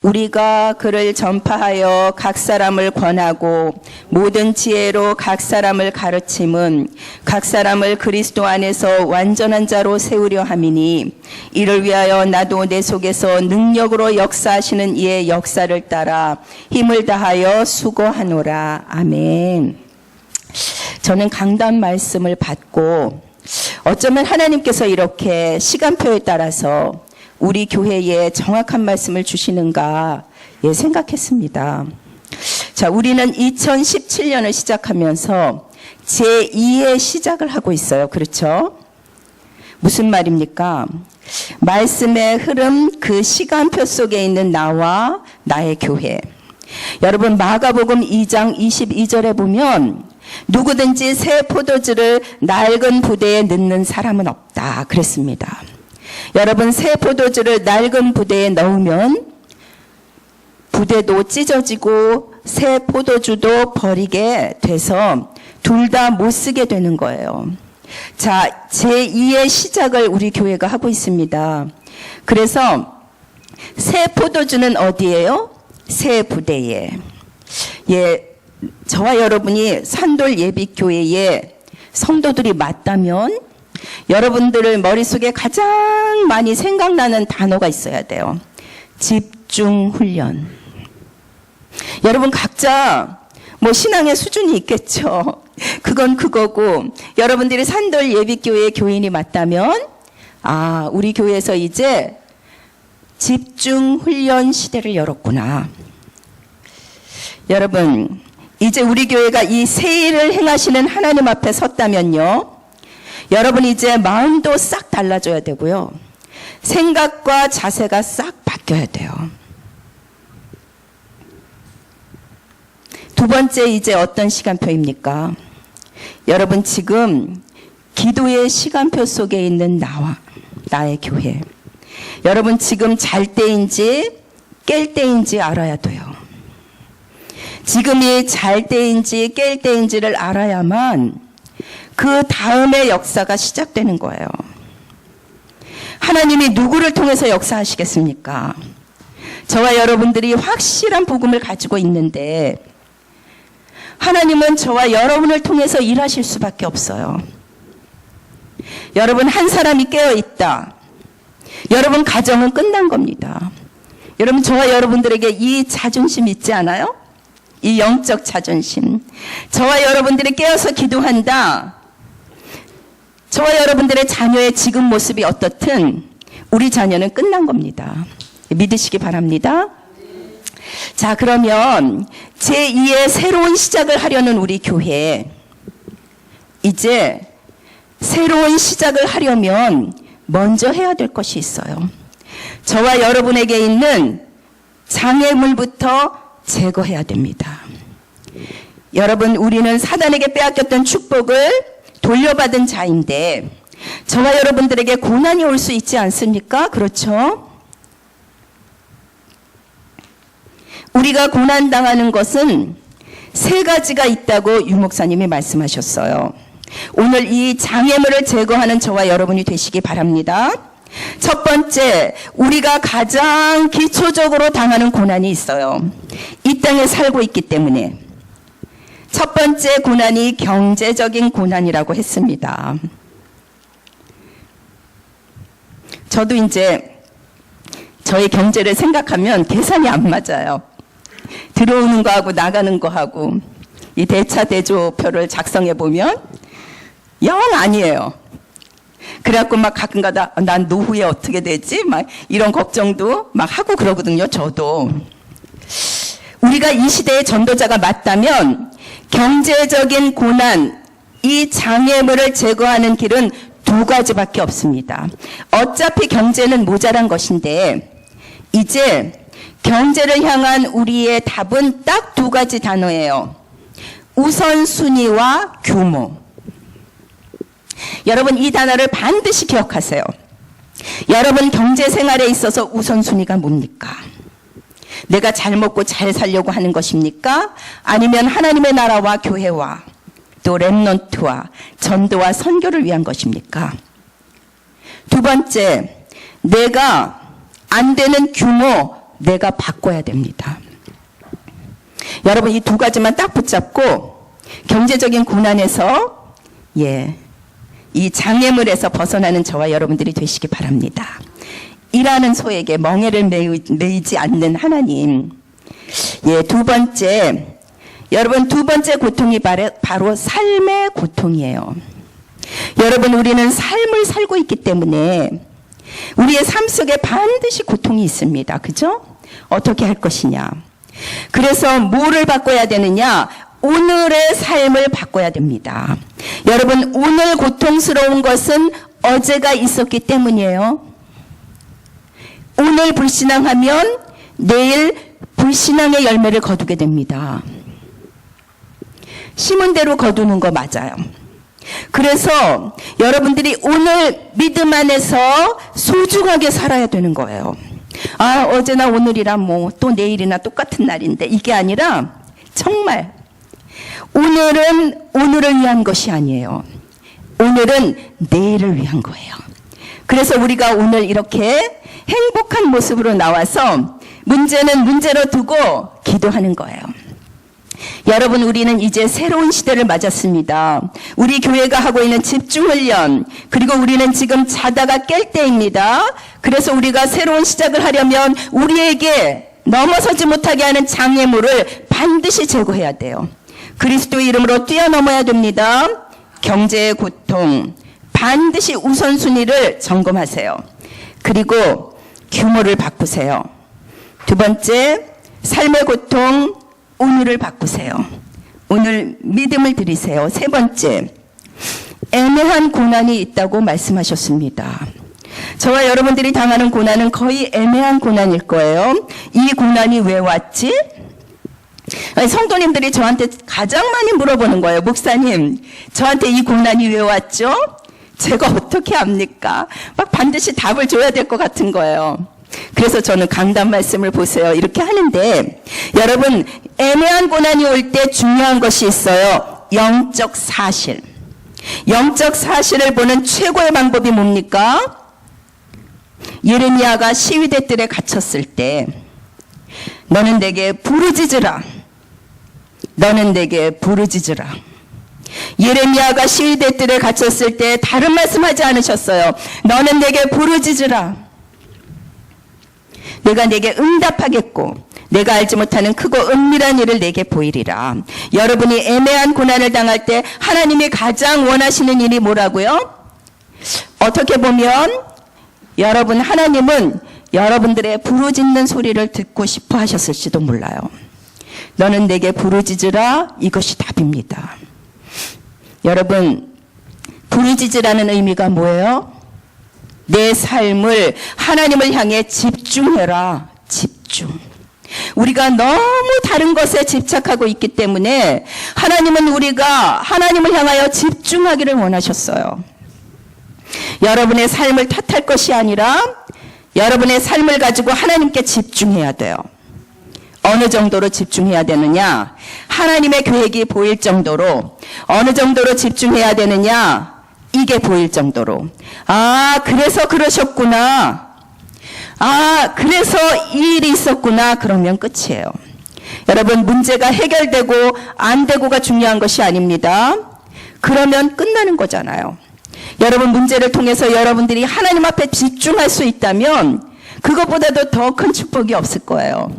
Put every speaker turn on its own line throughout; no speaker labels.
우리가 그를 전파하여 각 사람을 권하고 모든 지혜로 각 사람을 가르침은 각 사람을 그리스도 안에서 완전한 자로 세우려 함이니 이를 위하여 나도 내 속에서 능력으로 역사하시는 이의 역사를 따라 힘을 다하여 수고하노라. 아멘. 저는 강단 말씀을 받고 어쩌면 하나님께서 이렇게 시간표에 따라서 우리 교회에 정확한 말씀을 주시는가 생각했습니다. 자, 우리는 2017년을 시작하면서 제2의 시작을 하고 있어요. 그렇죠? 무슨 말입니까? 말씀의 흐름, 그 시간표 속에 있는 나와 나의 교회. 여러분, 마가복음 2장 22절에 보면 누구든지 새 포도주를 낡은 부대에 넣는 사람은 없다 그랬습니다. 여러분, 새 포도주를 낡은 부대에 넣으면 부대도 찢어지고 새 포도주도 버리게 돼서 둘 다 못 쓰게 되는 거예요. 자, 제2의 시작을 우리 교회가 하고 있습니다. 그래서 새 포도주는 어디예요? 새 부대에. 저와 여러분이 산돌 예비교회의 성도들이 맞다면 여러분들 머릿속에 가장 많이 생각나는 단어가 있어야 돼요. 집중훈련. 여러분 각자 신앙의 수준이 있겠죠. 그건 그거고, 여러분들이 산돌 예비교회의 교인이 맞다면 우리 교회에서 이제 집중훈련 시대를 열었구나. 여러분, 이제 우리 교회가 이 새 일을 행하시는 하나님 앞에 섰다면요, 여러분 이제 마음도 싹 달라져야 되고요, 생각과 자세가 싹 바뀌어야 돼요. 두 번째, 이제 어떤 시간표입니까? 여러분, 지금 기도의 시간표 속에 있는 나와 나의 교회, 여러분 지금 잘 때인지 깰 때인지 알아야 돼요. 지금이 잘 때인지 깰 때인지를 알아야만 그 다음의 역사가 시작되는 거예요. 하나님이 누구를 통해서 역사하시겠습니까? 저와 여러분들이 확실한 복음을 가지고 있는데 하나님은 저와 여러분을 통해서 일하실 수밖에 없어요. 여러분, 한 사람이 깨어있다. 여러분 가정은 끝난 겁니다. 여러분, 저와 여러분들에게 이 자존심 있지 않아요? 이 영적 자존심. 저와 여러분들이 깨어서 기도한다. 저와 여러분들의 자녀의 지금 모습이 어떻든 우리 자녀는 끝난 겁니다. 믿으시기 바랍니다. 자, 그러면 제2의 새로운 시작을 하려는 우리 교회, 이제 새로운 시작을 하려면 먼저 해야 될 것이 있어요. 저와 여러분에게 있는 장애물부터 제거해야 됩니다. 여러분, 우리는 사단에게 빼앗겼던 축복을 돌려받은 자인데 저와 여러분들에게 고난이 올 수 있지 않습니까? 그렇죠? 우리가 고난당하는 것은 세 가지가 있다고 유 목사님이 말씀하셨어요. 오늘 이 장애물을 제거하는 저와 여러분이 되시기 바랍니다. 첫 번째, 우리가 가장 기초적으로 당하는 고난이 있어요. 이 땅에 살고 있기 때문에. 첫 번째 고난이 경제적인 고난이라고 했습니다. 저도 이제 저의 경제를 생각하면 계산이 안 맞아요. 들어오는 거하고 나가는 거하고 이 대차 대조표를 작성해 보면 영 아니에요. 그래갖고 막 가끔가다 난 노후에 어떻게 되지? 막 이런 걱정도 막 하고 그러거든요. 저도. 우리가 이 시대의 전도자가 맞다면 경제적인 고난, 이 장애물을 제거하는 길은 두 가지밖에 없습니다. 어차피 경제는 모자란 것인데 이제 경제를 향한 우리의 답은 딱 두 가지 단어예요. 우선순위와 규모. 여러분, 이 단어를 반드시 기억하세요. 여러분 경제 생활에 있어서 우선순위가 뭡니까? 내가 잘 먹고 잘 살려고 하는 것입니까? 아니면 하나님의 나라와 교회와 또 렘넌트와 전도와 선교를 위한 것입니까? 두 번째, 내가 안 되는 규모, 내가 바꿔야 됩니다. 여러분 이 두 가지만 딱 붙잡고 경제적인 고난에서 이 장애물에서 벗어나는 저와 여러분들이 되시기 바랍니다. 일하는 소에게 멍에를 매이지 않는 하나님. 두 번째, 여러분 두 번째 고통이 바로 삶의 고통이에요. 여러분 우리는 삶을 살고 있기 때문에 우리의 삶 속에 반드시 고통이 있습니다. 그죠? 어떻게 할 것이냐. 그래서 뭐를 바꿔야 되느냐? 오늘의 삶을 바꿔야 됩니다. 여러분 오늘 고통스러운 것은 어제가 있었기 때문이에요. 오늘 불신앙하면 내일 불신앙의 열매를 거두게 됩니다. 심은 대로 거두는 거 맞아요. 그래서 여러분들이 오늘 믿음 안에서 소중하게 살아야 되는 거예요. 어제나 오늘이라 또 내일이나 똑같은 날인데 이게 아니라 정말 오늘은 오늘을 위한 것이 아니에요. 오늘은 내일을 위한 거예요. 그래서 우리가 오늘 이렇게 행복한 모습으로 나와서 문제는 문제로 두고 기도하는 거예요. 여러분 우리는 이제 새로운 시대를 맞았습니다. 우리 교회가 하고 있는 집중훈련, 그리고 우리는 지금 자다가 깰 때입니다. 그래서 우리가 새로운 시작을 하려면 우리에게 넘어서지 못하게 하는 장애물을 반드시 제거해야 돼요. 그리스도의 이름으로 뛰어넘어야 됩니다. 경제의 고통 반드시 우선순위를 점검하세요. 그리고 규모를 바꾸세요. 두 번째, 삶의 고통 오늘을 바꾸세요. 오늘 믿음을 드리세요. 세 번째, 애매한 고난이 있다고 말씀하셨습니다. 저와 여러분들이 당하는 고난은 거의 애매한 고난일 거예요. 이 고난이 왜 왔지? 성도님들이 저한테 가장 많이 물어보는 거예요. 목사님, 저한테 이 고난이 왜 왔죠? 제가 어떻게 합니까? 반드시 답을 줘야 될 것 같은 거예요. 그래서 저는 강단 말씀을 보세요. 이렇게 하는데 여러분 애매한 고난이 올 때 중요한 것이 있어요. 영적 사실. 영적 사실을 보는 최고의 방법이 뭡니까? 예레미야가 시위대 뜰에 갇혔을 때 너는 내게 부르짖으라. 너는 내게 부르짖으라. 예레미야가 시위대 뜰에 갇혔을 때 다른 말씀하지 않으셨어요. 너는 내게 부르짖으라. 내가 내게 응답하겠고 내가 알지 못하는 크고 은밀한 일을 내게 보이리라. 여러분이 애매한 고난을 당할 때 하나님이 가장 원하시는 일이 뭐라고요? 어떻게 보면 하나님은 여러분들의 부르짖는 소리를 듣고 싶어 하셨을지도 몰라요. 너는 내게 부르짖으라. 이것이 답입니다. 여러분 부르짖으라는 의미가 뭐예요? 내 삶을 하나님을 향해 집중해라. 집중. 우리가 너무 다른 것에 집착하고 있기 때문에 하나님은 우리가 하나님을 향하여 집중하기를 원하셨어요. 여러분의 삶을 탓할 것이 아니라 여러분의 삶을 가지고 하나님께 집중해야 돼요. 어느 정도로 집중해야 되느냐? 하나님의 계획이 보일 정도로. 어느 정도로 집중해야 되느냐? 이게 보일 정도로. 그래서 그러셨구나. 그래서 이 일이 있었구나. 그러면 끝이에요. 여러분 문제가 해결되고 안 되고가 중요한 것이 아닙니다. 그러면 끝나는 거잖아요. 여러분 문제를 통해서 여러분들이 하나님 앞에 집중할 수 있다면 그것보다도 더 큰 축복이 없을 거예요.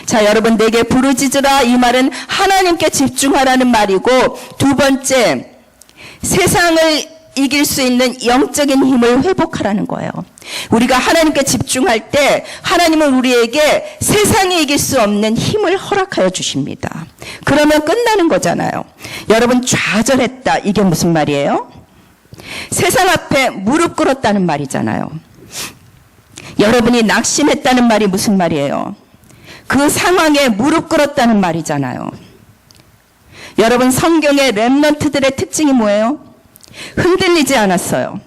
자, 여러분 내게 부르짖으라. 이 말은 하나님께 집중하라는 말이고, 두 번째, 세상을 이길 수 있는 영적인 힘을 회복하라는 거예요. 우리가 하나님께 집중할 때 하나님은 우리에게 세상이 이길 수 없는 힘을 허락하여 주십니다. 그러면 끝나는 거잖아요. 여러분 좌절했다. 이게 무슨 말이에요? 세상 앞에 무릎 꿇었다는 말이잖아요. 여러분이 낙심했다는 말이 무슨 말이에요? 그 상황에 무릎 꿇었다는 말이잖아요. 여러분 성경의 렘넌트들의 특징이 뭐예요? 흔들리지 않았어요.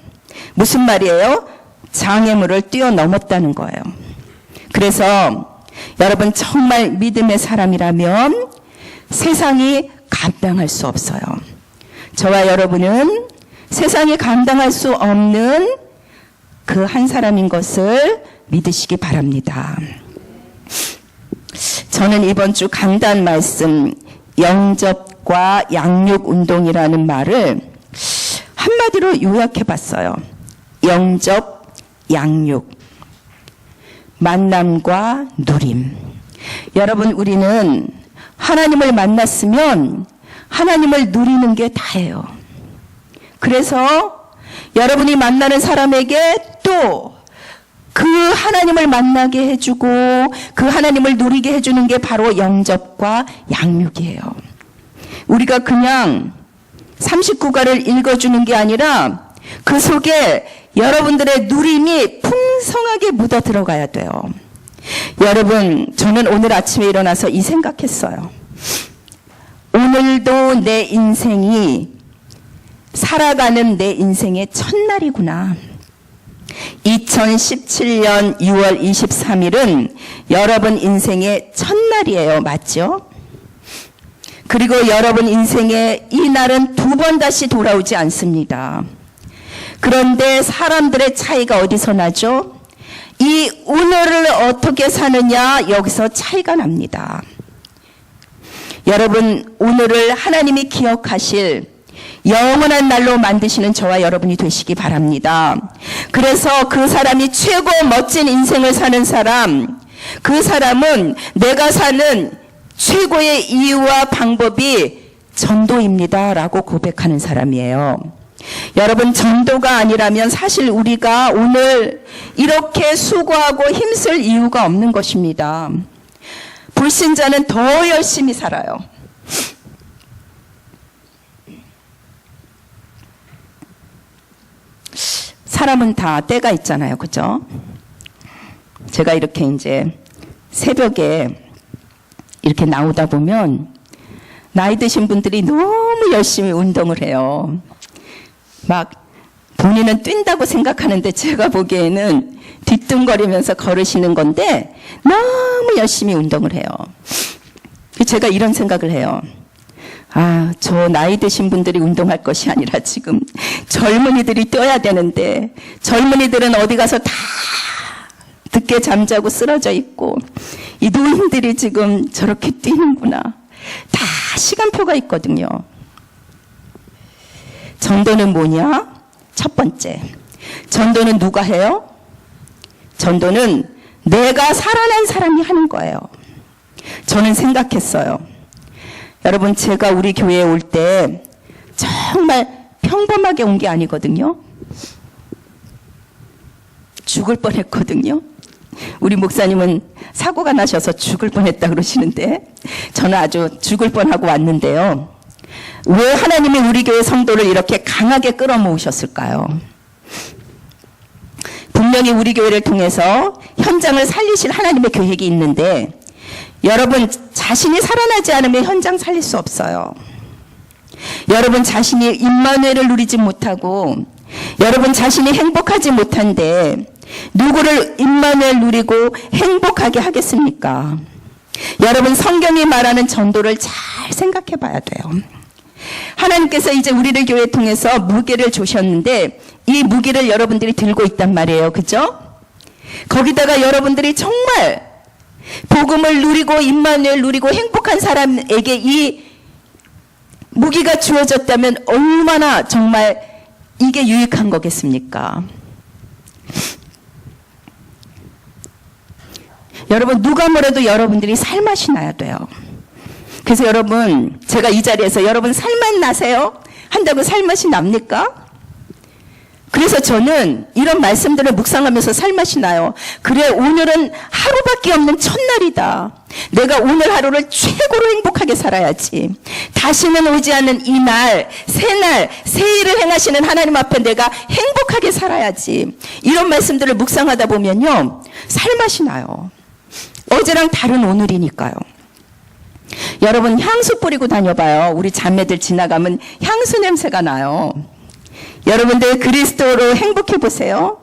무슨 말이에요? 장애물을 뛰어넘었다는 거예요. 그래서 여러분 정말 믿음의 사람이라면 세상이 감당할 수 없어요. 저와 여러분은 세상이 감당할 수 없는 그 한 사람인 것을 믿으시기 바랍니다. 저는 이번 주 강단 말씀 영접과 양육 운동이라는 말을 한마디로 요약해 봤어요. 영접, 양육, 만남과 누림. 여러분, 우리는 하나님을 만났으면 하나님을 누리는 게 다예요. 그래서 여러분이 만나는 사람에게 또 그 하나님을 만나게 해주고 그 하나님을 누리게 해주는 게 바로 영접과 양육이에요. 우리가 그냥 39가를 읽어주는 게 아니라 그 속에 여러분들의 누림이 풍성하게 묻어 들어가야 돼요. 여러분, 저는 오늘 아침에 일어나서 이 생각했어요. 오늘도 내 인생이 살아가는 내 인생의 첫날이구나. 2017년 6월 23일은 여러분 인생의 첫날이에요. 맞죠? 그리고 여러분 인생의 이 날은 두 번 다시 돌아오지 않습니다. 그런데 사람들의 차이가 어디서 나죠? 이 오늘을 어떻게 사느냐, 여기서 차이가 납니다. 여러분, 오늘을 하나님이 기억하실 영원한 날로 만드시는 저와 여러분이 되시기 바랍니다. 그래서 그 사람이 최고 멋진 인생을 사는 사람, 그 사람은 내가 사는 최고의 이유와 방법이 전도입니다 라고 고백하는 사람이에요. 여러분, 전도가 아니라면 사실 우리가 오늘 이렇게 수고하고 힘쓸 이유가 없는 것입니다. 불신자는 더 열심히 살아요. 사람은 다 때가 있잖아요. 그죠? 제가 이렇게 이제 새벽에 이렇게 나오다 보면 나이 드신 분들이 너무 열심히 운동을 해요. 막 본인은 뛴다고 생각하는데 제가 보기에는 뒤뚱거리면서 걸으시는 건데 너무 열심히 운동을 해요. 제가 이런 생각을 해요. 아, 저 나이 드신 분들이 운동할 것이 아니라 지금 젊은이들이 뛰어야 되는데 젊은이들은 어디 가서 다 늦게 잠자고 쓰러져 있고 이 노인들이 지금 저렇게 뛰는구나. 다 시간표가 있거든요. 전도는 뭐냐? 첫 번째, 전도는 누가 해요? 전도는 내가 살아난 사람이 하는 거예요. 저는 생각했어요. 여러분, 제가 우리 교회에 올 때 정말 평범하게 온 게 아니거든요. 죽을 뻔했거든요. 우리 목사님은 사고가 나셔서 죽을 뻔했다 그러시는데 저는 아주 죽을 뻔하고 왔는데요. 왜 하나님이 우리 교회 성도를 이렇게 강하게 끌어모으셨을까요? 분명히 우리 교회를 통해서 현장을 살리실 하나님의 계획이 있는데 여러분, 자신이 살아나지 않으면 현장 살릴 수 없어요. 여러분 자신이 임마누엘을 누리지 못하고 여러분 자신이 행복하지 못한데 누구를 임마누엘 누리고 행복하게 하겠습니까? 여러분, 성경이 말하는 전도를 잘 생각해 봐야 돼요. 하나님께서 이제 우리를 교회 통해서 무게를 주셨는데 이 무게를 여러분들이 들고 있단 말이에요. 그죠? 거기다가 여러분들이 정말 복음을 누리고 임마누엘 누리고 행복한 사람에게 이 무기가 주어졌다면 얼마나 정말 이게 유익한 거겠습니까? 여러분, 누가 뭐래도 여러분들이 살맛이 나야 돼요. 그래서 여러분, 제가 이 자리에서 여러분 살맛 나세요? 한다고 살맛이 납니까? 그래서 저는 이런 말씀들을 묵상하면서 살맛이 나요. 그래, 오늘은 하루밖에 없는 첫날이다. 내가 오늘 하루를 최고로 행복하게 살아야지. 다시는 오지 않는 이 날, 새 일을 행하시는 하나님 앞에 내가 행복하게 살아야지. 이런 말씀들을 묵상하다 보면요, 살맛이 나요. 어제랑 다른 오늘이니까요. 여러분, 향수 뿌리고 다녀봐요. 우리 자매들 지나가면 향수 냄새가 나요. 여러분들 그리스도로 행복해 보세요.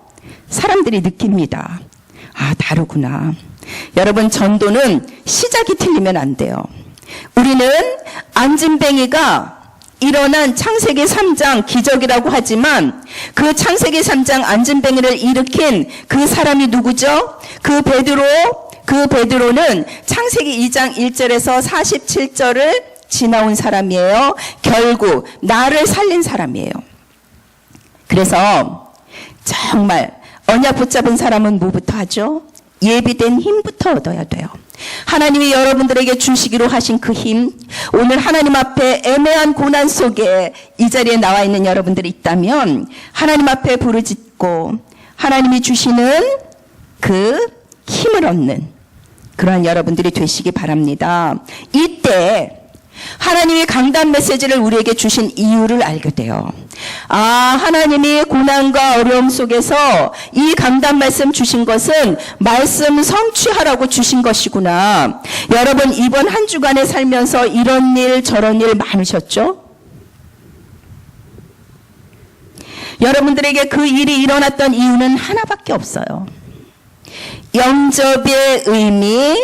사람들이 느낍니다. 아, 다르구나. 여러분, 전도는 시작이 틀리면 안 돼요. 우리는 안진뱅이가 일어난 창세기 3장 기적이라고 하지만 그 창세기 3장 안진뱅이를 일으킨 그 사람이 누구죠? 그 베드로, 그 베드로는 창세기 2장 1절에서 47절을 지나온 사람이에요. 결국 나를 살린 사람이에요. 그래서 정말 언약 붙잡은 사람은 뭐부터 하죠? 예비된 힘부터 얻어야 돼요. 하나님이 여러분들에게 주시기로 하신 그 힘, 오늘 하나님 앞에 애매한 고난 속에 이 자리에 나와 있는 여러분들이 있다면 하나님 앞에 부르짖고 하나님이 주시는 그 힘을 얻는 그러한 여러분들이 되시기 바랍니다. 이때 하나님이 강단 메시지를 우리에게 주신 이유를 알게 돼요. 아, 하나님이 고난과 어려움 속에서 이 강단 말씀 주신 것은 말씀 성취하라고 주신 것이구나. 여러분, 이번 한 주간에 살면서 이런 일 저런 일 많으셨죠? 여러분들에게 그 일이 일어났던 이유는 하나밖에 없어요. 영접의 의미,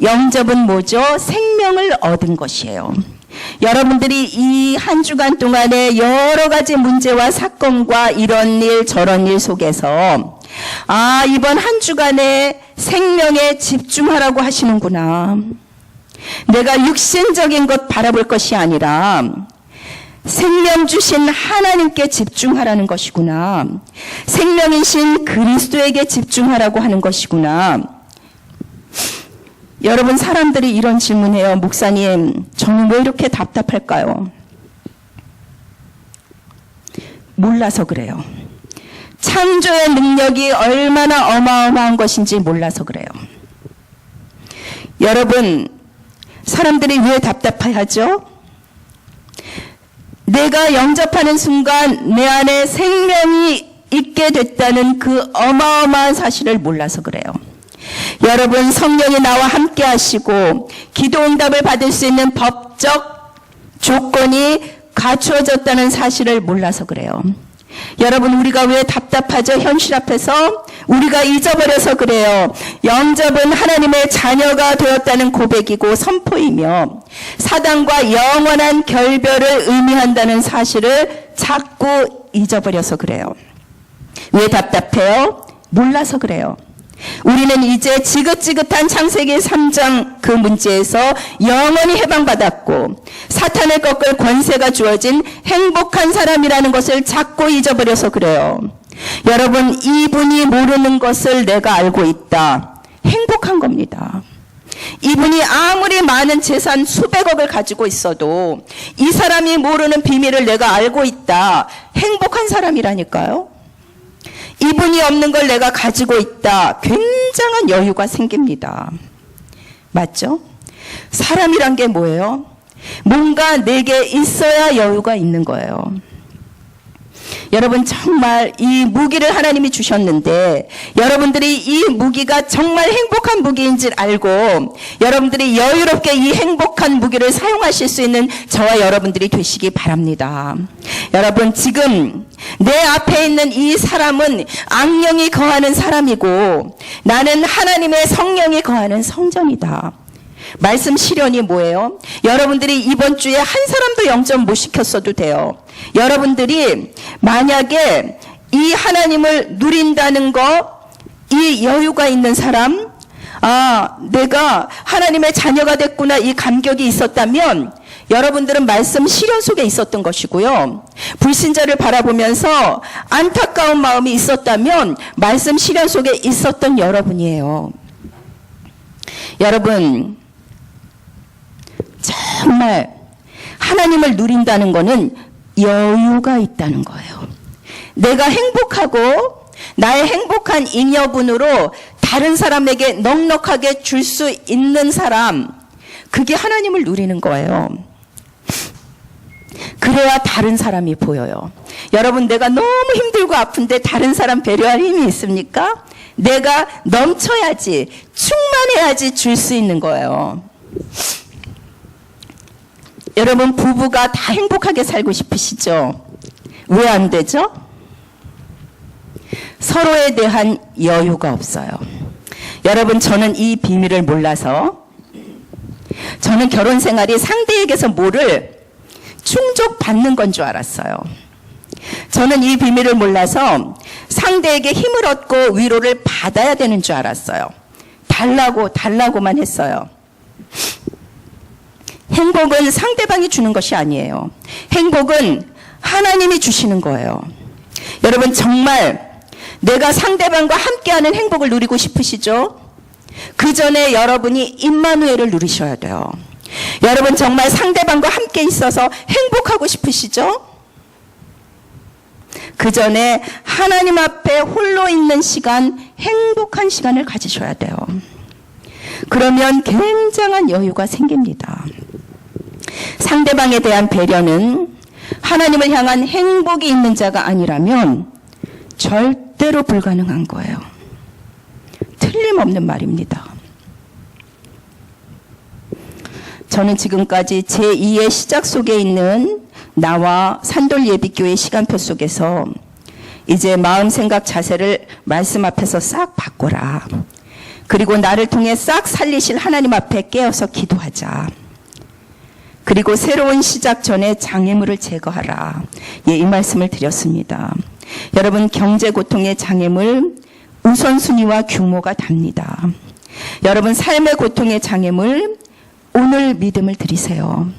영접은 뭐죠? 생명을 얻은 것이에요. 여러분들이 이 한 주간 동안에 여러 가지 문제와 사건과 이런 일 저런 일 속에서 아, 이번 한 주간에 생명에 집중하라고 하시는구나. 내가 육신적인 것 바라볼 것이 아니라 생명 주신 하나님께 집중하라는 것이구나. 생명이신 그리스도에게 집중하라고 하는 것이구나. 여러분, 사람들이 이런 질문해요. 목사님, 저는 왜 이렇게 답답할까요? 몰라서 그래요. 창조의 능력이 얼마나 어마어마한 것인지 몰라서 그래요. 여러분, 사람들이 왜 답답해하죠? 내가 영접하는 순간 내 안에 생명이 있게 됐다는 그 어마어마한 사실을 몰라서 그래요. 여러분, 성령이 나와 함께 하시고 기도 응답을 받을 수 있는 법적 조건이 갖추어졌다는 사실을 몰라서 그래요. 여러분, 우리가 왜 답답하죠? 현실 앞에서 우리가 잊어버려서 그래요. 영접은 하나님의 자녀가 되었다는 고백이고 선포이며 사단과 영원한 결별을 의미한다는 사실을 자꾸 잊어버려서 그래요. 왜 답답해요? 몰라서 그래요. 우리는 이제 지긋지긋한 창세기 3장 그 문제에서 영원히 해방받았고 사탄을 꺾을 권세가 주어진 행복한 사람이라는 것을 자꾸 잊어버려서 그래요. 여러분, 이분이 모르는 것을 내가 알고 있다. 행복한 겁니다. 이분이 아무리 많은 재산 수백억을 가지고 있어도 이 사람이 모르는 비밀을 내가 알고 있다. 행복한 사람이라니까요. 이분이 없는 걸 내가 가지고 있다. 굉장한 여유가 생깁니다. 맞죠? 사람이란 게 뭐예요? 뭔가 내게 있어야 여유가 있는 거예요. 여러분, 정말 이 무기를 하나님이 주셨는데 여러분들이 이 무기가 정말 행복한 무기인 줄 알고 여러분들이 여유롭게 이 행복한 무기를 사용하실 수 있는 저와 여러분들이 되시기 바랍니다. 여러분, 지금 내 앞에 있는 이 사람은 악령이 거하는 사람이고 나는 하나님의 성령이 거하는 성전이다. 말씀 실현이 뭐예요? 여러분들이 이번 주에 한 사람도 영접 못 시켰어도 돼요. 여러분들이 만약에 이 하나님을 누린다는 거, 이 여유가 있는 사람, 아, 내가 하나님의 자녀가 됐구나, 이 감격이 있었다면 여러분들은 말씀 실현 속에 있었던 것이고요. 불신자를 바라보면서 안타까운 마음이 있었다면 말씀 실현 속에 있었던 여러분이에요. 여러분, 정말 하나님을 누린다는 것은 여유가 있다는 거예요. 내가 행복하고 나의 행복한 잉여분으로 다른 사람에게 넉넉하게 줄 수 있는 사람, 그게 하나님을 누리는 거예요. 그래야 다른 사람이 보여요. 여러분, 내가 너무 힘들고 아픈데 다른 사람 배려할 힘이 있습니까? 내가 넘쳐야지, 충만해야지 줄 수 있는 거예요. 여러분, 부부가 다 행복하게 살고 싶으시죠? 왜 안 되죠? 서로에 대한 여유가 없어요. 여러분, 저는 이 비밀을 몰라서 저는 결혼 생활이 상대에게서 뭐를 충족받는 건 줄 알았어요. 저는 이 비밀을 몰라서 상대에게 힘을 얻고 위로를 받아야 되는 줄 알았어요. 달라고만 했어요. 행복은 상대방이 주는 것이 아니에요. 행복은 하나님이 주시는 거예요. 여러분 정말 내가 상대방과 함께하는 행복을 누리고 싶으시죠? 그 전에 여러분이 임마누엘을 누리셔야 돼요. 여러분 정말 상대방과 함께 있어서 행복하고 싶으시죠? 그 전에 하나님 앞에 홀로 있는 시간, 행복한 시간을 가지셔야 돼요. 그러면 굉장한 여유가 생깁니다. 상대방에 대한 배려는 하나님을 향한 행복이 있는 자가 아니라면 절대로 불가능한 거예요. 틀림없는 말입니다. 저는 지금까지 제2의 시작 속에 있는 나와 산돌 예비교회 시간표 속에서 이제 마음, 생각, 자세를 말씀 앞에서 싹 바꿔라. 그리고 나를 통해 싹 살리실 하나님 앞에 깨어서 기도하자. 그리고 새로운 시작 전에 장애물을 제거하라. 예, 이 말씀을 드렸습니다. 여러분 경제 고통의 장애물 우선순위와 규모가 답니다. 여러분 삶의 고통의 장애물 오늘 믿음을 드리세요.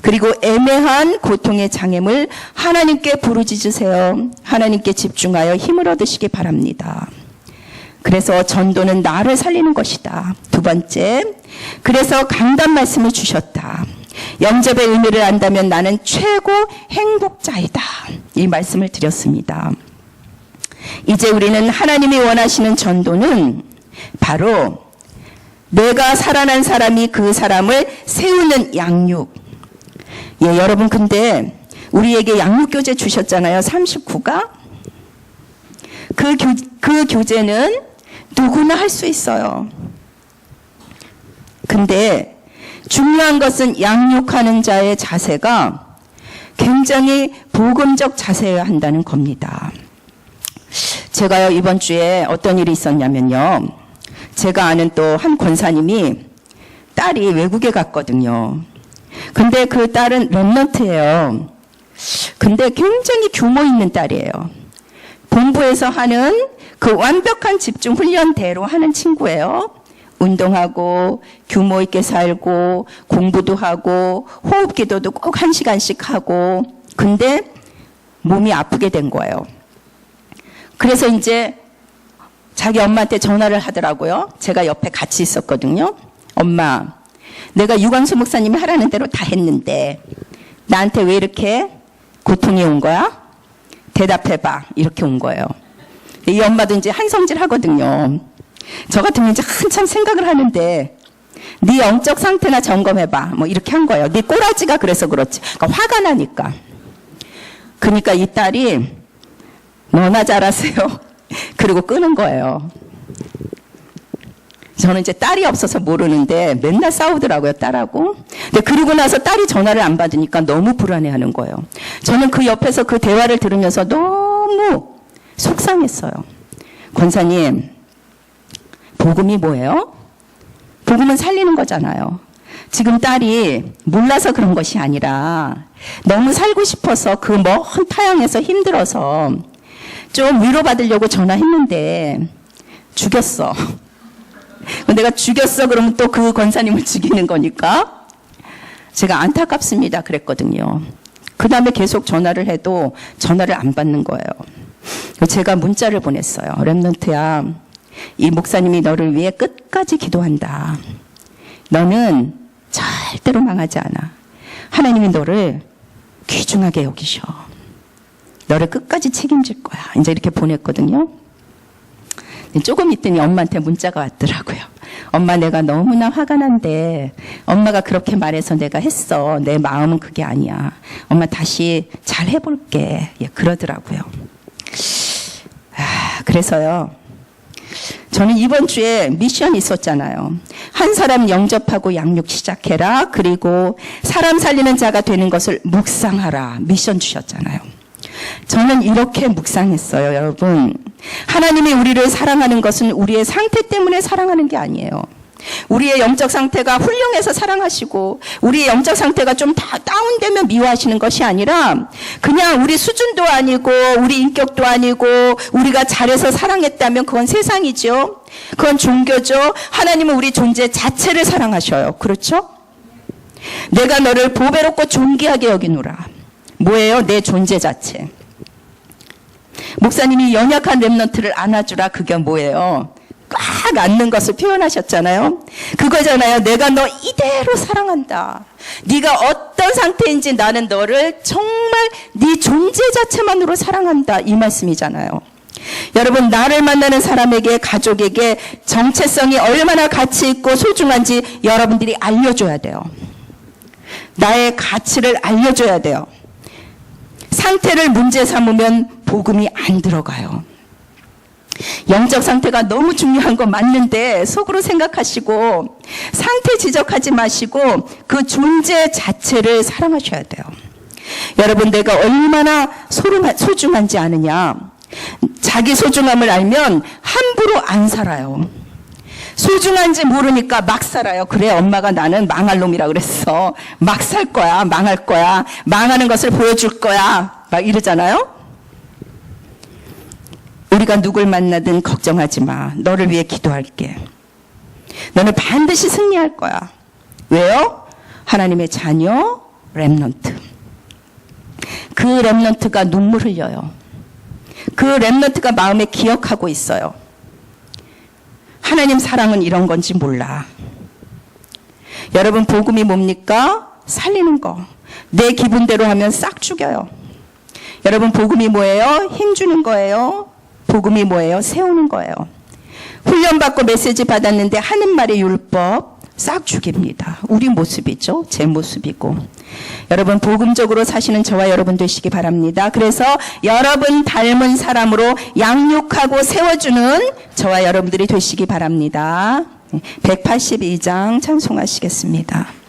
그리고 애매한 고통의 장애물 하나님께 부르짖으세요. 하나님께 집중하여 힘을 얻으시기 바랍니다. 그래서 전도는 나를 살리는 것이다. 두 번째, 그래서 강단 말씀을 주셨다. 영접의 의미를 안다면 나는 최고 행복자이다. 이 말씀을 드렸습니다. 이제 우리는 하나님이 원하시는 전도는 바로 내가 살아난 사람이 그 사람을 세우는 양육. 예, 여러분 근데 우리에게 양육교재 주셨잖아요. 39가. 그 교재는 누구나 할 수 있어요. 근데 중요한 것은 양육하는 자의 자세가 굉장히 복음적 자세여야 한다는 겁니다. 제가요 이번 주에 어떤 일이 있었냐면요. 제가 아는 또 한 권사님이 딸이 외국에 갔거든요. 근데 그 딸은 렘넌트예요. 근데 굉장히 규모 있는 딸이에요. 본부에서 하는 그 완벽한 집중 훈련대로 하는 친구예요. 운동하고 규모 있게 살고 공부도 하고 호흡 기도도 꼭 1시간씩 하고 근데 몸이 아프게 된 거예요. 그래서 이제 자기 엄마한테 전화를 하더라고요. 제가 옆에 같이 있었거든요. 엄마, 내가 유광수 목사님이 하라는 대로 다 했는데 나한테 왜 이렇게 고통이 온 거야? 대답해봐. 이렇게 온 거예요. 이 엄마도 이제 한성질 하거든요. 저 같으면 이제 한참 생각을 하는데 네 영적 상태나 점검해봐. 뭐 이렇게 한 거예요. 네 꼬라지가 그래서 그렇지. 그러니까 화가 나니까. 그러니까 이 딸이 너나 잘하세요. 그리고 끄는 거예요. 저는 이제 딸이 없어서 모르는데 맨날 싸우더라고요, 딸하고. 근데 그러고 나서 딸이 전화를 안 받으니까 너무 불안해하는 거예요. 저는 그 옆에서 그 대화를 들으면서 너무 속상했어요. 권사님, 복음이 뭐예요? 복음은 살리는 거잖아요. 지금 딸이 몰라서 그런 것이 아니라 너무 살고 싶어서 그 먼 타향에서 힘들어서 좀 위로받으려고 전화했는데 죽였어. 내가 죽였어 그러면 또 그 권사님을 죽이는 거니까 제가 안타깝습니다 그랬거든요. 그 다음에 계속 전화를 해도 전화를 안 받는 거예요. 제가 문자를 보냈어요. 렘넌트야, 이 목사님이 너를 위해 끝까지 기도한다. 너는 절대로 망하지 않아. 하나님이 너를 귀중하게 여기셔. 너를 끝까지 책임질 거야. 이제 이렇게 보냈거든요. 조금 있더니 엄마한테 문자가 왔더라고요. 엄마, 내가 너무나 화가 난데 엄마가 그렇게 말해서 내가 했어. 내 마음은 그게 아니야. 엄마 다시 잘 해볼게. 예, 그러더라고요. 그래서요. 저는 이번 주에 미션이 있었잖아요. 한 사람 영접하고 양육 시작해라. 그리고 사람 살리는 자가 되는 것을 묵상하라. 미션 주셨잖아요. 저는 이렇게 묵상했어요, 여러분. 하나님이 우리를 사랑하는 것은 우리의 상태 때문에 사랑하는 게 아니에요. 우리의 영적 상태가 훌륭해서 사랑하시고 우리의 영적 상태가 좀 다운되면 미워하시는 것이 아니라 그냥 우리 수준도 아니고 우리 인격도 아니고 우리가 잘해서 사랑했다면 그건 세상이죠. 그건 종교죠. 하나님은 우리 존재 자체를 사랑하셔요. 그렇죠? 내가 너를 보배롭고 존귀하게 여기노라. 뭐예요? 내 존재 자체. 목사님이 연약한 렘넌트를 안아주라. 그게 뭐예요? 꽉 안는 것을 표현하셨잖아요. 그거잖아요. 내가 너 이대로 사랑한다. 네가 어떤 상태인지 나는 너를 정말 네 존재 자체만으로 사랑한다. 이 말씀이잖아요. 여러분, 나를 만나는 사람에게, 가족에게 정체성이 얼마나 가치 있고 소중한지 여러분들이 알려줘야 돼요. 나의 가치를 알려줘야 돼요. 상태를 문제 삼으면 복음이 안 들어가요. 영적 상태가 너무 중요한 거 맞는데 속으로 생각하시고 상태 지적하지 마시고 그 존재 자체를 사랑하셔야 돼요. 여러분, 내가 얼마나 소중한지 아느냐? 자기 소중함을 알면 함부로 안 살아요. 소중한지 모르니까 막 살아요. 그래, 엄마가 나는 망할 놈이라 그랬어. 막 살 거야, 망할 거야, 망하는 것을 보여줄 거야, 막 이러잖아요. 우리가 누굴 만나든 걱정하지 마. 너를 위해 기도할게. 너는 반드시 승리할 거야. 왜요? 하나님의 자녀, 렘넌트. 그 렘넌트가 눈물 흘려요. 그 렘넌트가 마음에 기억하고 있어요. 하나님 사랑은 이런 건지 몰라. 여러분, 복음이 뭡니까? 살리는 거. 내 기분대로 하면 싹 죽여요. 여러분, 복음이 뭐예요? 힘 주는 거예요. 복음이 뭐예요? 세우는 거예요. 훈련받고 메시지 받았는데 하는 말의 율법 싹 죽입니다. 우리 모습이죠. 제 모습이고. 여러분, 복음적으로 사시는 저와 여러분 되시기 바랍니다. 그래서 여러분 닮은 사람으로 양육하고 세워주는 저와 여러분들이 되시기 바랍니다. 182장 찬송하시겠습니다.